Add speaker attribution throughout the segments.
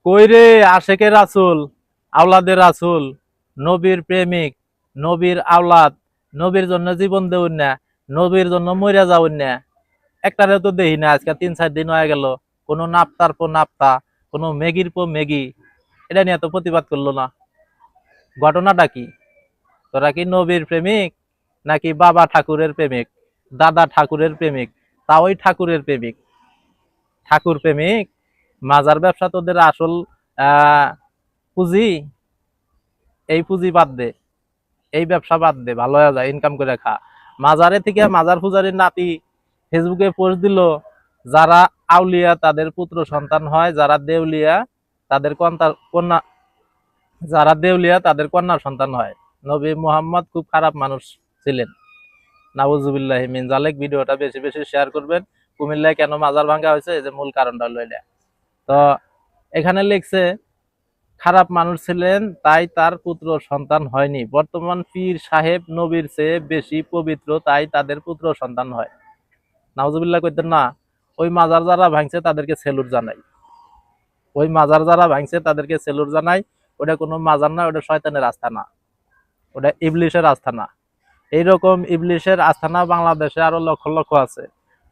Speaker 1: কইরে আশেকের রাসূল, আওলাদের রাসূল, নবীর প্রেমিক, নবীর আওলাদ, নবীর জন্য জীবন দেউন না, নবীর জন্য মইরা যাউন না। একটারে তো দেখি না, আজকে ৩-৪ দিন হয়ে গেল। কোনো নাপ্তার পর নাপ্তা, কোনো মেগির পর মেগি, এটা নিয়ে তো প্রতিবাদ করলো না। ঘটনাটা কি? তোরা কি নবীর প্রেমিক নাকি বাবা ঠাকুরের প্রেমিক, দাদা ঠাকুরের প্রেমিক, তা ওই ঠাকুরের প্রেমিক, ঠাকুর প্রেমিক? মাজার ব্যবসা তোদের আসল পুঁজি? এই পুঁজি বাদ দে, এই ব্যবসা বাদ দে, ভালো হয়ে যায়, ইনকাম করে খা। মাজারে থেকে মাজার পূজারীর নাতি ফেসবুকে পোস্ট দিল, যারা আউলিয়া তাদের পুত্র সন্তান হয়, যারা দেউলিয়া তাদের কন্যা, যারা দেউলিয়া তাদের কন্যা সন্তান হয়। নবী মুহাম্মদ খুব খারাপ মানুষ ছিলেন। নাউজুবিল্লাহি মিন জালিক। ভিডিওটা বেশি বেশি শেয়ার করবেন। কুমিল্লায় কেন মাজার ভাঙা হয়েছে, এই যে মূল কারণটা হলো এটা। তো এখানে লিখছে খারাপ মানুষ ছিলেন তাই তার পুত্র সন্তান হয়নি। বর্তমান পীর সাহেব নবীর চেয়ে বেশি পবিত্র তাই তাদের পুত্র সন্তান হয়। নাউজুবিল্লাহ কইতেন না? ওই মাজার যারা ভাঙছে তাদেরকে সেলুট জানাই। ওই মাজার যারা ভাঙছে তাদেরকে সেলুট জানাই। ওটা কোনো মাজার না, ওটা শয়তানের আস্তানা, ওটা ইবলিশের আস্তানা। এইরকম ইবলিশের আস্তানা বাংলাদেশে আরো লক্ষ লক্ষ আছে।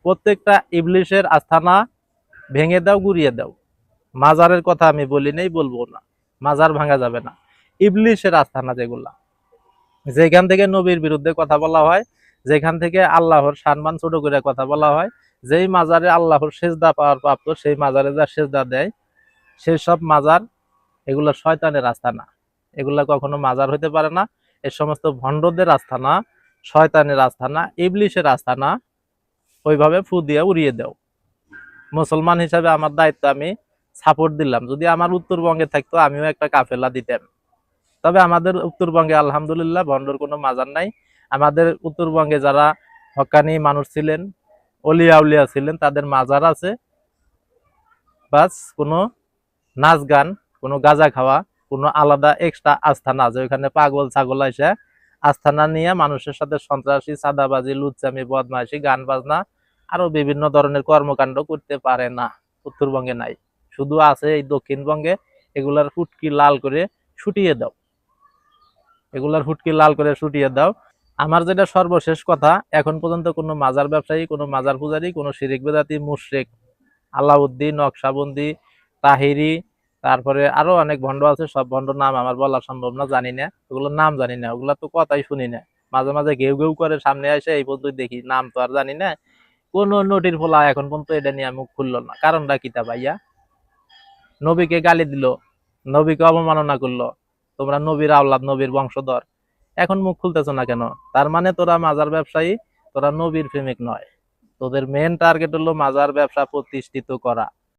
Speaker 1: প্রত্যেকটা ইবলিশের আস্তানা ভেঙে দাও, গুড়িয়ে দাও। মাজারের কথা আমি বলি নাই, বলবো না। মাজার ভাঙা যাবে না। ইবলিশের আস্তানা যেগুলা, যেখান থেকে নবীর বিরুদ্ধে কথা বলা হয়, যেখান থেকে আল্লাহর সম্মান ছোট করে কথা বলা হয়, যেই মাজারে আল্লাহর সেজদা পাওয়ার প্রাপ্ত সেই মাজারে যা সেজদা দেয়, সেই সব মাজার এগুলা শয়তানের আস্তানা। এগুলা কখনো মাজার হইতে পারে না। এই সমস্ত ভণ্ডদের আস্তানা, শয়তানের আস্তানা, ইবলিশের আস্তানা। ওইভাবে ফু দিয়ে উড়িয়ে দাও। মুসলমান হিসাবে আমার দায়িত্ব, আমি সাপোর্ট দিলাম। যদি আমার উত্তরবঙ্গে থাকতো আমিও একটা কাফেলা দিতাম। তবে আমাদের উত্তরবঙ্গে আলহামদুলিল্লাহ ভণ্ডর কোনো মাজার নাই। আমাদের উত্তরবঙ্গে যারা হক্কানি মানুষ ছিলেন, অলিয়া উলিয়া ছিলেন, তাদের মাজার আছে। বাস কোনো নাচ গান, কোনো গাঁজা খাওয়া, কোনো আলাদা এক্সট্রা আস্থানা আছে ওইখানে। পাগল ছাগল এসে আস্থানা নিয়ে মানুষের সাথে সন্ত্রাসী, চাঁদাবাজি, লুচ্চামি, বদমাইশি, গান বাজনা আরো বিভিন্ন ধরনের কর্মকাণ্ড করতে পারে না। উত্তরবঙ্গে নাই, শুধু আছে এই দক্ষিণবঙ্গে। এগুলার ফুটকি লাল করে ছুটিয়ে দাও, এগুলার ফুটকি লাল করে ছুটিয়ে দাও। আমার যেটা সর্বশেষ কথা, এখন পর্যন্ত কোনো মাজার ব্যবসায়ী, কোনো মাজার পূজারী, কোনো শিরিক বেদাতি, মুশরিক, আলাউদ্দিন, নকশাবন্দি, তাহিরি, তারপরে আরো অনেক ভণ্ড আছে। সব ভণ্ড নাম আমার বলা সম্ভব না, জানি না ওগুলোর নাম, জানি না ওগুলা, তো কথাই শুনি না। মাঝে মাঝে ঘেউ ঘেউ করে সামনে আসে, এই পর্যন্ত দেখি, নাম তো আর জানি না। কোন নটির ফোলা এখন পর্যন্ত এটা নিয়ে মুখ খুললো না। কারণটা কিতা ভাইয়া? নবীকে গালি দিল, নবীকে অবমাননা করলো, তোমরা নবীর আওলাদ, নবীর বংশধর, এখন মুখ খুলতেছ না কেন? তার মানে তোরা মাজার ব্যবসায়ী, তোরা নবীর প্রেমিক নয়। তোদের মেন টার্গেট হলো মাজার ব্যবসা প্রতিষ্ঠিত করা।